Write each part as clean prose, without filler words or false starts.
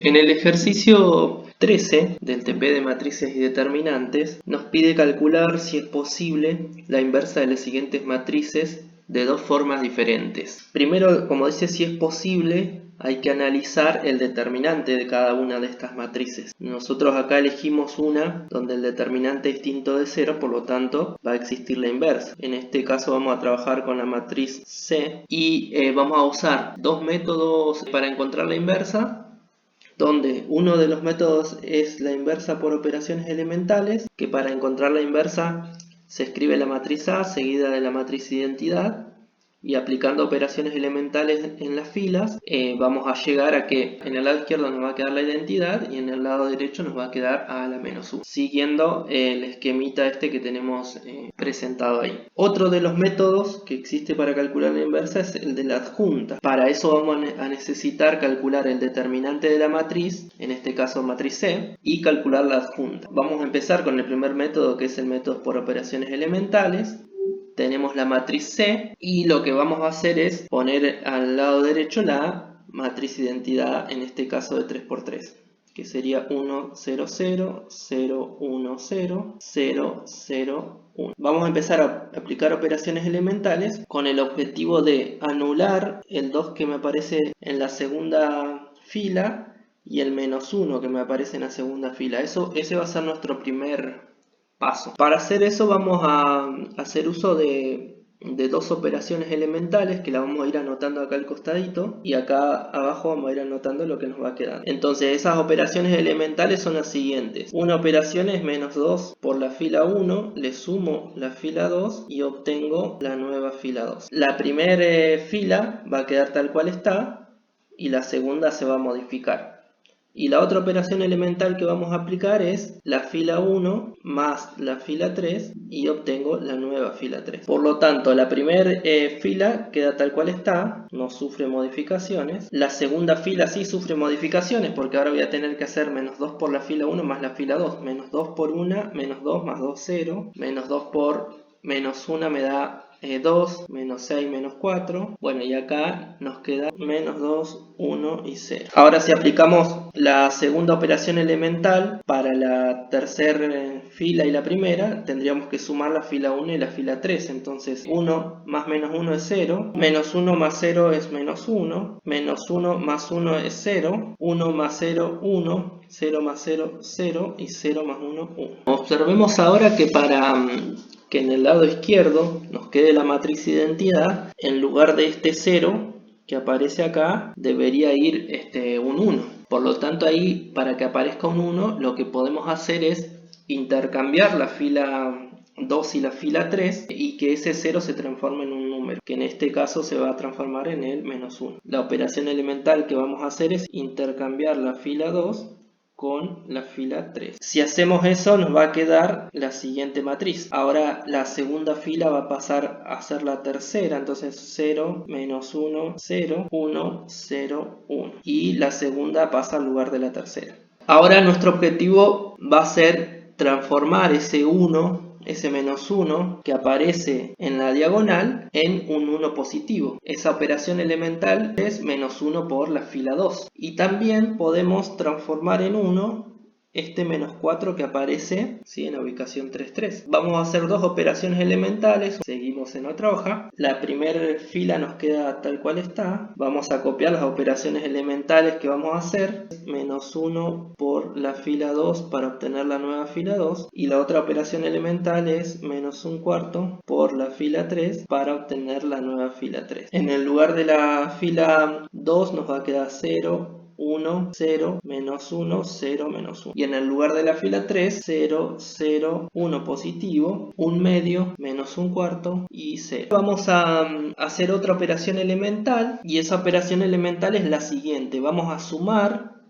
En el ejercicio 13 del TP de matrices y determinantes nos pide calcular si es posible la inversa de las siguientes matrices de dos formas diferentes. Primero, como dice si es posible, hay que analizar el determinante de cada una de estas matrices. Nosotros acá elegimos una donde el determinante es distinto de 0, por lo tanto va a existir la inversa. En este caso vamos a trabajar con la matriz C y vamos a usar dos métodos para encontrar la inversa, donde uno de los métodos es la inversa por operaciones elementales, que para encontrar la inversa se escribe la matriz A seguida de la matriz identidad, y aplicando operaciones elementales en las filas vamos a llegar a que en el lado izquierdo nos va a quedar la identidad y en el lado derecho nos va a quedar A a la menos 1, siguiendo el esquemita este que tenemos presentado ahí. Otro de los métodos que existe para calcular la inversa es el de la adjunta. Para eso vamos a necesitar calcular el determinante de la matriz, en este caso matriz C, y calcular la adjunta. Vamos a empezar con el primer método, que es el método por operaciones elementales. Tenemos la matriz C y lo que vamos a hacer es poner al lado derecho la matriz identidad, en este caso de 3×3, que sería 1, 0, 0, 0, 1, 0, 0, 0, 1. Vamos a empezar a aplicar operaciones elementales con el objetivo de anular el 2 que me aparece en la segunda fila y el menos 1 que me aparece en la segunda fila. Ese va a ser nuestro primer paso. Para hacer eso vamos a hacer uso de dos operaciones elementales que la vamos a ir anotando acá al costadito, y acá abajo vamos a ir anotando lo que nos va quedando. Entonces esas operaciones elementales son las siguientes. Una operación es menos 2 por la fila 1, le sumo la fila 2 y obtengo la nueva fila 2. La primera fila va a quedar tal cual está y la segunda se va a modificar. Y la otra operación elemental que vamos a aplicar es la fila 1 más la fila 3 y obtengo la nueva fila 3. Por lo tanto, la primera fila queda tal cual está, no sufre modificaciones. La segunda fila sí sufre modificaciones porque ahora voy a tener que hacer menos 2 por la fila 1 más la fila 2. Menos 2 por 1, menos 2 más 2, 0. Menos 2 por menos 1 me da 2, menos 6, menos 4. Bueno, y acá nos queda menos 2, 1 y 0. Ahora si aplicamos la segunda operación elemental para la tercera fila y la primera, tendríamos que sumar la fila 1 y la fila 3. Entonces 1 más menos 1 es 0, menos 1 más 0 es menos 1, menos 1 más 1 es 0, 1 más 0, 1, 0 más 0, 0 y 0 más 1, 1. Observemos ahora que para que en el lado izquierdo nos quede la matriz identidad, en lugar de este 0 que aparece acá, debería ir un 1. Por lo tanto, ahí, para que aparezca un 1, lo que podemos hacer es intercambiar la fila 2 y la fila 3 y que ese 0 se transforme en un número, que en este caso se va a transformar en el menos 1. La operación elemental que vamos a hacer es intercambiar la fila 2 con la fila 3. Si hacemos eso nos va a quedar la siguiente matriz. Ahora la segunda fila va a pasar a ser la tercera, entonces 0, menos 1, 0, 1, 0, 1. Y la segunda pasa al lugar de la tercera. Ahora nuestro objetivo va a ser transformar ese 1, ese menos 1 que aparece en la diagonal, en un 1 positivo. Esa operación elemental es menos 1 por la fila 2. Y también podemos transformar en 1 este menos 4 que aparece, ¿sí?, en la ubicación 3, 3. Vamos a hacer dos operaciones elementales. Seguimos en otra hoja. La primera fila nos queda tal cual está. Vamos a copiar las operaciones elementales que vamos a hacer. Menos 1 por la fila 2 para obtener la nueva fila 2. Y la otra operación elemental es menos 1/4 por la fila 3 para obtener la nueva fila 3. En el lugar de la fila 2 nos va a quedar 0, 1, 0, menos 1, 0, menos 1. Y en el lugar de la fila 3, 0, 0, 1 positivo, 1 medio, menos 1/4 y 0. Vamos a hacer otra operación elemental y esa operación elemental es la siguiente. Vamos a sumar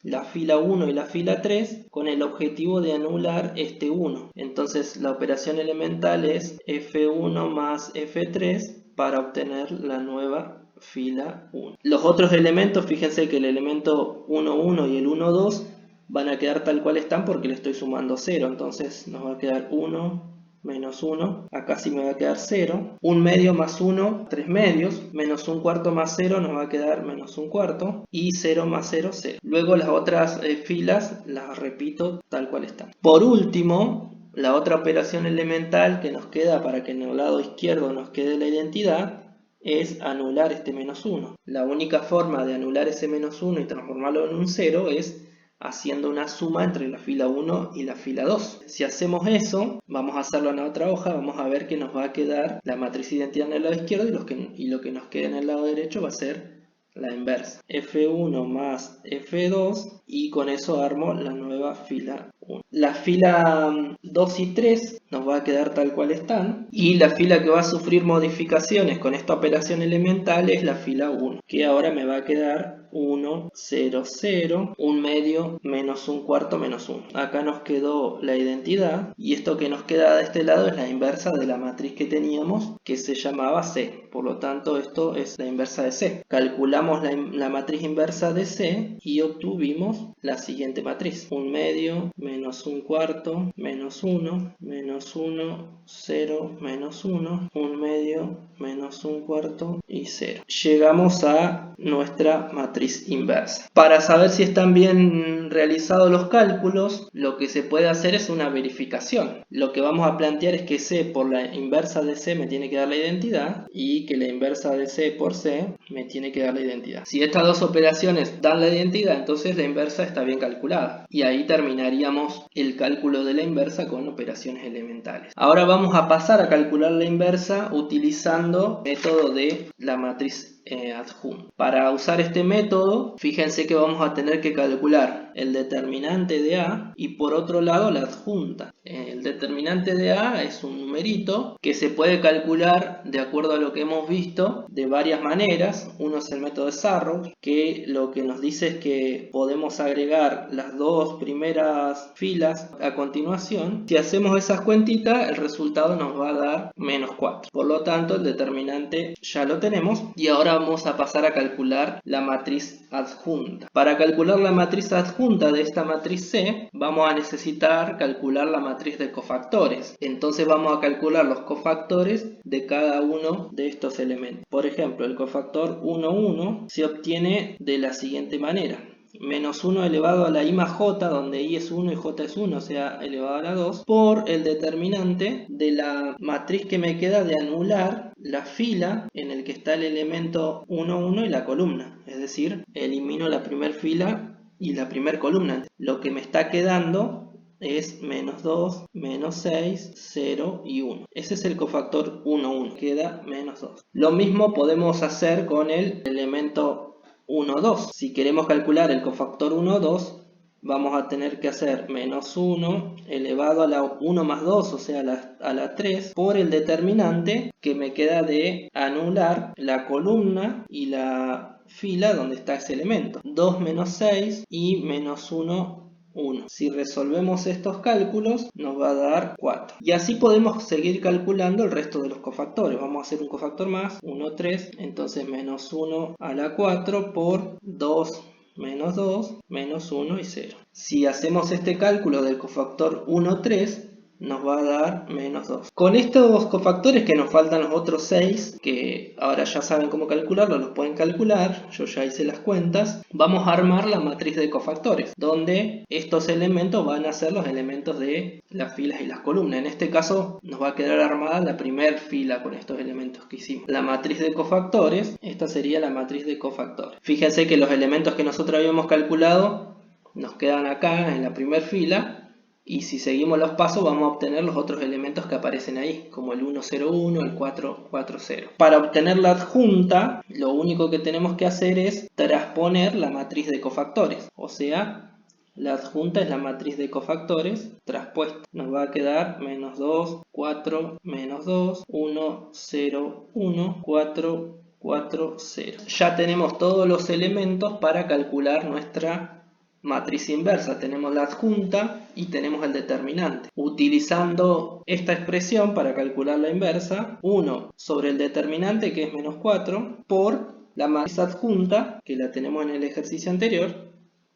la fila 1 y la fila 3 con el objetivo de anular este 1. Entonces la operación elemental es F1 más F3 para obtener la nueva fila 1. Los otros elementos, fíjense que el elemento 1, 1 y el 1, 2 van a quedar tal cual están porque le estoy sumando 0. Entonces nos va a quedar 1 menos 1, acá sí me va a quedar 0. 1 medio más 1, 3 medios, menos 1 cuarto más 0 nos va a quedar menos 1 cuarto, y 0 más 0, 0. Luego las otras filas las repito tal cual están. Por último, la otra operación elemental que nos queda para que en el lado izquierdo nos quede la identidad es anular este menos 1. La única forma de anular ese menos 1 y transformarlo en un 0 es haciendo una suma entre la fila 1 y la fila 2. Si hacemos eso, vamos a hacerlo en la otra hoja, vamos a ver que nos va a quedar la matriz identidad en el lado izquierdo y lo que nos queda en el lado derecho va a ser la inversa. F1 más F2 y con eso armo la nueva fila 1. La fila 2 y 3 nos va a quedar tal cual están y la fila que va a sufrir modificaciones con esta operación elemental es la fila 1, que ahora me va a quedar 1, 0, 0, 1 medio, menos 1 cuarto, menos 1. Acá nos quedó la identidad y esto que nos queda de este lado es la inversa de la matriz que teníamos que se llamaba C. Por lo tanto, esto es la inversa de C. Calculamos la matriz inversa de C y obtuvimos la siguiente matriz. 1 medio, menos 1 cuarto, menos 1, menos 1, 0, menos 1, 1 medio, menos 1 cuarto y 0. Llegamos a nuestra matriz inversa. Para saber si están bien realizados los cálculos, lo que se puede hacer es una verificación. Lo que vamos a plantear es que C por la inversa de C me tiene que dar la identidad y que la inversa de C por C me tiene que dar la identidad. Si estas dos operaciones dan la identidad, entonces la inversa está bien calculada. Y ahí terminaríamos el cálculo de la inversa con operaciones elementales. Ahora vamos a pasar a calcular la inversa utilizando el método de la matriz adjunta. Para usar este método, fíjense que vamos a tener que calcular el determinante de A y por otro lado la adjunta. El determinante de A es un numerito que se puede calcular de acuerdo a lo que hemos visto de varias maneras. Uno es el método de Sarrow, que lo que nos dice es que podemos agregar las dos primeras filas a continuación. Si hacemos esas cuentitas, el resultado nos va a dar menos 4. Por lo tanto, el determinante ya lo tenemos y ahora vamos a pasar a calcular la matriz adjunta. Para calcular la matriz adjunta de esta matriz C, vamos a necesitar calcular la matriz de cofactores. Entonces vamos a calcular los cofactores de cada uno de estos elementos. Por ejemplo, el cofactor 1, 1 se obtiene de la siguiente manera. Menos 1 elevado a la I más J, donde I es 1 y J es 1, o sea, elevado a la 2, por el determinante de la matriz que me queda de anular la fila en el que está el elemento 1, 1 y la columna. Es decir, elimino la primera fila y la primera columna. Lo que me está quedando es menos 2, menos 6, 0 y 1. Ese es el cofactor 1, 1. Queda menos 2. Lo mismo podemos hacer con el elemento 1, 2. Si queremos calcular el cofactor 1, 2, vamos a tener que hacer menos 1 elevado a la 1 más 2, o sea, a la 3, por el determinante que me queda de anular la columna y la fila donde está ese elemento. 2 menos 6 y menos 1, 1. Si resolvemos estos cálculos nos va a dar 4. Y así podemos seguir calculando el resto de los cofactores. Vamos a hacer un cofactor más, 1, 3. Entonces menos 1 a la 4 por 2 menos 2, menos 1 y 0. Si hacemos este cálculo del cofactor 1, 3, nos va a dar menos 2. Con estos cofactores que nos faltan los otros 6, que ahora ya saben cómo calcularlos, los pueden calcular, yo ya hice las cuentas, vamos a armar la matriz de cofactores, donde estos elementos van a ser los elementos de las filas y las columnas. En este caso nos va a quedar armada la primera fila con estos elementos que hicimos. La matriz de cofactores, esta sería la matriz de cofactores. Fíjense que los elementos que nosotros habíamos calculado nos quedan acá en la primera fila. Y si seguimos los pasos vamos a obtener los otros elementos que aparecen ahí, como el 1, 0, 1, el 4, 4, 0. Para obtener la adjunta, lo único que tenemos que hacer es transponer la matriz de cofactores. O sea, la adjunta es la matriz de cofactores traspuesta. Nos va a quedar menos 2, 4, menos 2, 1, 0, 1, 4, 4, 0. Ya tenemos todos los elementos para calcular nuestra matriz inversa. Tenemos la adjunta y tenemos el determinante. Utilizando esta expresión para calcular la inversa, 1 sobre el determinante, que es menos 4, por la matriz adjunta, que la tenemos en el ejercicio anterior,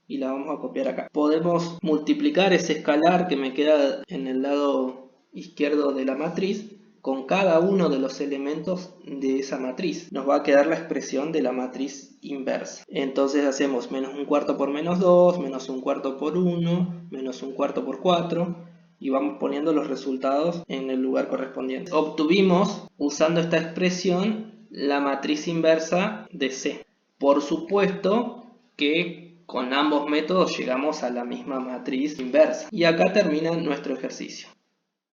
y la vamos a copiar acá. Podemos multiplicar ese escalar que me queda en el lado izquierdo de la matriz con cada uno de los elementos de esa matriz. Nos va a quedar la expresión de la matriz inversa. Entonces hacemos menos un cuarto por menos 2, menos un cuarto por 1, menos un cuarto por 4 y vamos poniendo los resultados en el lugar correspondiente. Obtuvimos, usando esta expresión, la matriz inversa de C. Por supuesto que con ambos métodos llegamos a la misma matriz inversa. Y acá termina nuestro ejercicio.